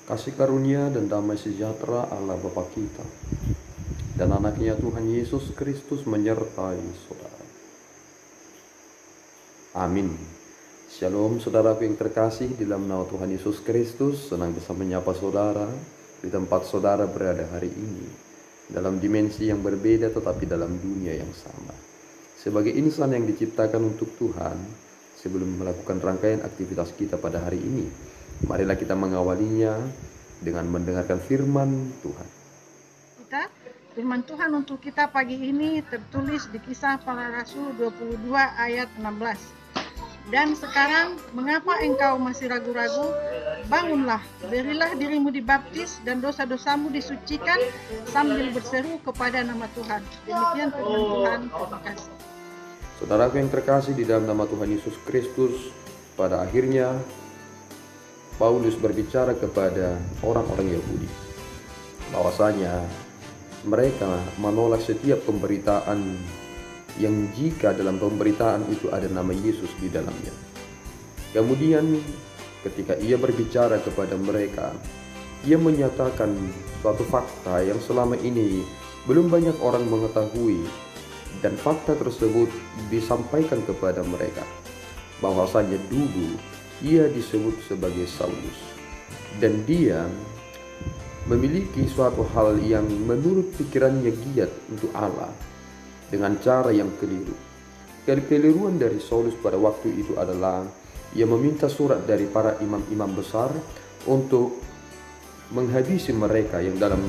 Kasih karunia dan damai sejahtera Allah Bapa kita dan anaknya Tuhan Yesus Kristus menyertai saudara. Amin. Shalom saudaraku yang terkasih di dalam nama Tuhan Yesus Kristus. Senang bisa menyapa saudara di tempat saudara berada hari ini, dalam dimensi yang berbeda tetapi dalam dunia yang sama. Sebagai insan yang diciptakan untuk Tuhan, sebelum melakukan rangkaian aktivitas kita pada hari ini, marilah kita mengawalinya dengan mendengarkan firman Tuhan. Firman Tuhan untuk kita pagi ini tertulis di Kisah Para Rasul 22 ayat 16. Dan sekarang, mengapa engkau masih ragu-ragu? Bangunlah, berilah dirimu dibaptis dan dosa-dosamu disucikan sambil berseru kepada nama Tuhan. Demikian firman Tuhan. Terima kasih. Saudaraku yang terkasih di dalam nama Tuhan Yesus Kristus, pada akhirnya Paulus berbicara kepada orang-orang Yahudi bahwasanya mereka menolak setiap pemberitaan yang jika dalam pemberitaan itu ada nama Yesus di dalamnya. Kemudian ketika ia berbicara kepada mereka, ia menyatakan suatu fakta yang selama ini belum banyak orang mengetahui, dan fakta tersebut disampaikan kepada mereka bahwasanya dulu ia disebut sebagai Saulus, dan dia memiliki suatu hal yang menurut pikirannya giat untuk Allah dengan cara yang keliru. Kekeliruan dari Saulus pada waktu itu adalah ia meminta surat dari para imam-imam besar untuk menghabisi mereka, yang dalam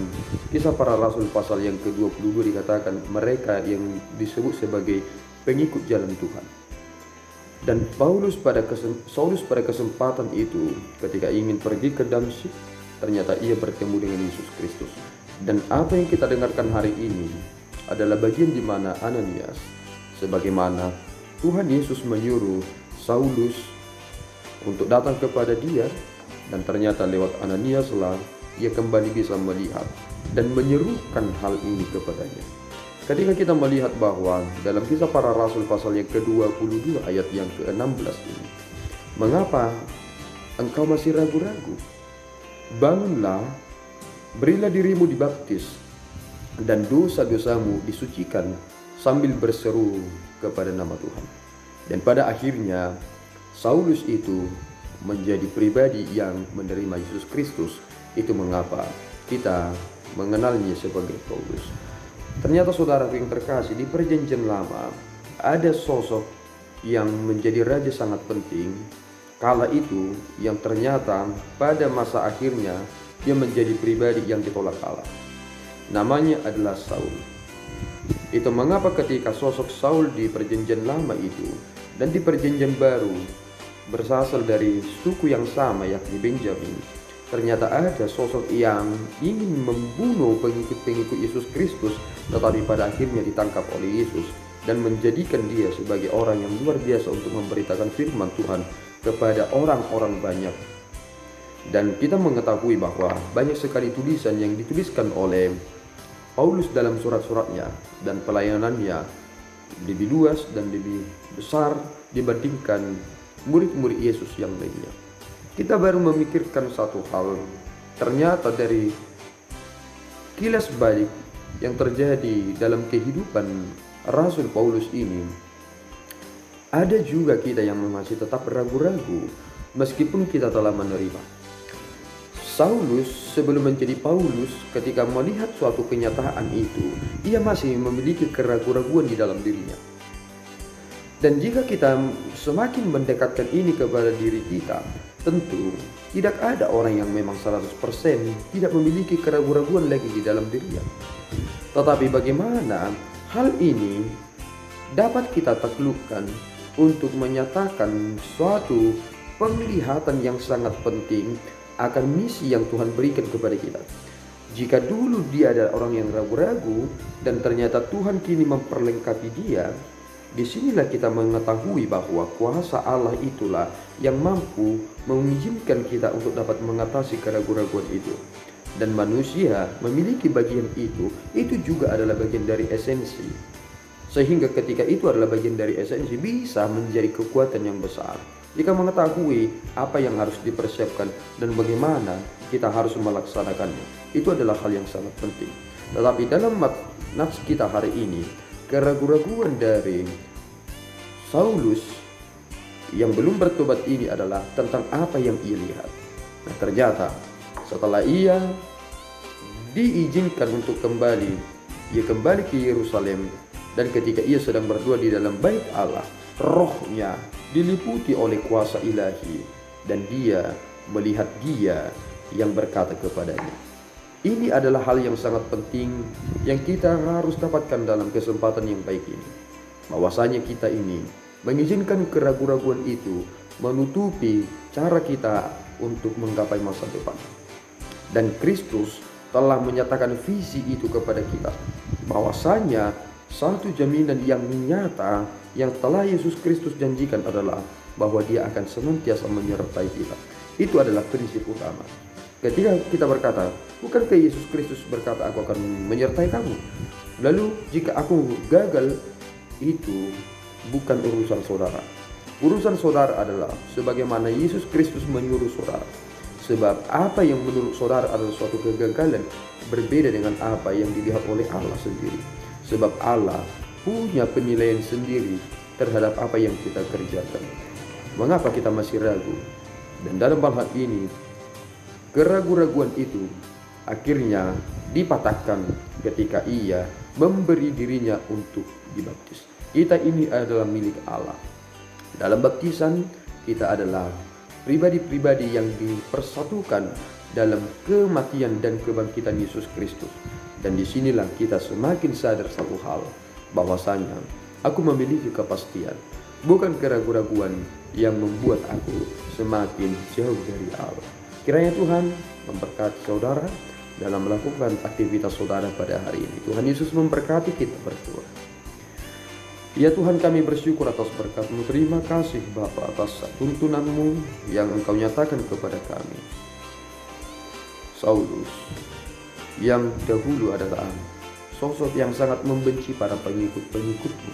Kisah Para Rasul pasal yang ke-22 dikatakan mereka yang disebut sebagai pengikut jalan Tuhan. Dan Saulus pada kesempatan itu ketika ingin pergi ke Damsyik, ternyata ia bertemu dengan Yesus Kristus. Dan apa yang kita dengarkan hari ini adalah bagian di mana Ananias, sebagaimana Tuhan Yesus menyuruh Saulus untuk datang kepada dia, dan ternyata lewat Ananias lah ia kembali bisa melihat dan menyerukan hal ini kepadanya. Ketika kita melihat bahwa dalam Kisah Para Rasul pasal yang ke-22 ayat yang ke-16 ini, mengapa engkau masih ragu-ragu? Bangunlah, berilah dirimu dibaptis dan dosa-dosamu disucikan sambil berseru kepada nama Tuhan. Dan pada akhirnya Saulus itu menjadi pribadi yang menerima Yesus Kristus. Itu mengapa kita mengenalnya sebagai Paulus. Ternyata saudara yang terkasih, di perjanjian lama ada sosok yang menjadi raja sangat penting kala itu, yang ternyata pada masa akhirnya dia menjadi pribadi yang ditolak Allah. Namanya adalah Saul. Itu mengapa ketika sosok Saul di perjanjian lama itu dan di perjanjian baru berasal dari suku yang sama, yakni Benjamin, ternyata ada sosok yang ingin membunuh pengikut-pengikut Yesus Kristus, tetapi pada akhirnya ditangkap oleh Yesus dan menjadikan dia sebagai orang yang luar biasa untuk memberitakan firman Tuhan kepada orang-orang banyak. Dan kita mengetahui bahwa banyak sekali tulisan yang dituliskan oleh Paulus dalam surat-suratnya, dan pelayanannya lebih luas dan lebih besar dibandingkan murid-murid Yesus yang lainnya. Kita baru memikirkan satu hal, ternyata dari kilas balik yang terjadi dalam kehidupan Rasul Paulus ini, ada juga kita yang masih tetap ragu-ragu meskipun kita telah menerima. Saulus sebelum menjadi Paulus, ketika melihat suatu kenyataan itu, ia masih memiliki keraguan-raguan di dalam dirinya. Dan jika kita semakin mendekatkan ini kepada diri kita, tentu tidak ada orang yang memang 100% tidak memiliki keraguan-raguan lagi di dalam dirinya. Tetapi bagaimana hal ini dapat kita taklukkan untuk menyatakan suatu penglihatan yang sangat penting akan misi yang Tuhan berikan kepada kita. Jika dulu dia adalah orang yang ragu-ragu dan ternyata Tuhan kini memperlengkapi dia, disinilah kita mengetahui bahwa kuasa Allah itulah yang mampu mengizinkan kita untuk dapat mengatasi keraguan-raguan itu. Dan manusia memiliki bagian itu juga adalah bagian dari esensi. Sehingga ketika itu adalah bagian dari esensi, bisa menjadi kekuatan yang besar. jika mengetahui apa yang harus dipersiapkan dan bagaimana kita harus melaksanakannya. Itu adalah hal yang sangat penting. Tetapi dalam nats kita hari ini, keraguan-raguan dari Saulus yang belum bertobat ini adalah tentang apa yang ia lihat. Nah, ternyata setelah ia diizinkan untuk ia kembali ke Yerusalem, dan ketika ia sedang berdua di dalam bait Allah, rohnya diliputi oleh kuasa ilahi, dan dia melihat dia yang berkata kepadanya. Ini adalah hal yang sangat penting yang kita harus dapatkan dalam kesempatan yang baik ini. Bahwasanya kita ini mengizinkan keraguan-raguan itu menutupi cara kita untuk menggapai masa depan. Dan Kristus telah menyatakan visi itu kepada kita. Bahwasanya satu jaminan yang nyata yang telah Yesus Kristus janjikan adalah bahwa Dia akan senantiasa menyertai kita. Itu adalah prinsip utama. Ketika kita berkata, bukankah Yesus Kristus berkata, aku akan menyertai kamu? Lalu jika aku gagal, itu bukan urusan saudara. Urusan saudara adalah sebagaimana Yesus Kristus menyuruh saudara. Sebab apa yang menurut saudara adalah suatu kegagalan berbeda dengan apa yang dilihat oleh Allah sendiri. Sebab Allah punya penilaian sendiri terhadap apa yang kita kerjakan. Mengapa kita masih ragu? Dan dalam hal ini, keraguan-raguan itu akhirnya dipatahkan ketika ia memberi dirinya untuk dibaptis. Kita ini adalah milik Allah. Dalam baptisan, kita adalah pribadi-pribadi yang dipersatukan dalam kematian dan kebangkitan Yesus Kristus. Dan disinilah kita semakin sadar satu hal, bahwasanya aku memiliki kepastian, bukan keraguan-raguan yang membuat aku semakin jauh dari Allah. Kiranya Tuhan memberkati saudara dalam melakukan aktivitas saudara pada hari ini. Tuhan Yesus memberkati kita berdua. Ya Tuhan, kami bersyukur atas berkat-Mu. Terima kasih Bapa atas tuntunan-Mu yang Engkau nyatakan kepada kami. Saulus yang dahulu adalah sosok yang sangat membenci para pengikut-pengikut-Mu,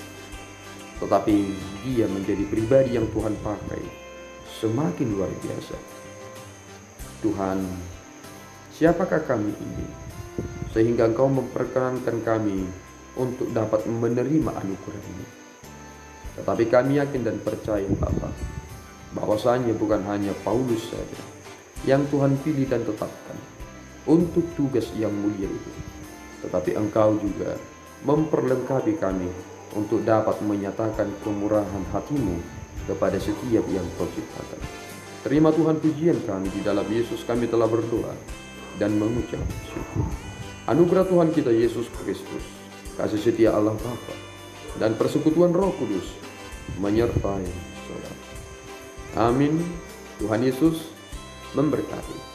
tetapi dia menjadi pribadi yang Tuhan pakai semakin luar biasa. Tuhan, siapakah kami ini sehingga Engkau memperkenankan kami untuk dapat menerima anugerah ini? Tetapi kami yakin dan percaya Bapa, bahwasanya bukan hanya Paulus saja yang Tuhan pilih dan tetapkan untuk tugas yang mulia itu, tetapi Engkau juga memperlengkapi kami untuk dapat menyatakan kemurahan hati-Mu kepada setiap yang Kau ciptakan. Terima Tuhan pujian kami, di dalam Yesus kami telah berdoa dan mengucap syukur. Anugerah Tuhan kita Yesus Kristus, kasih setia Allah Bapa, dan persekutuan Roh Kudus menyertai saudara. Amin. Tuhan Yesus memberkati.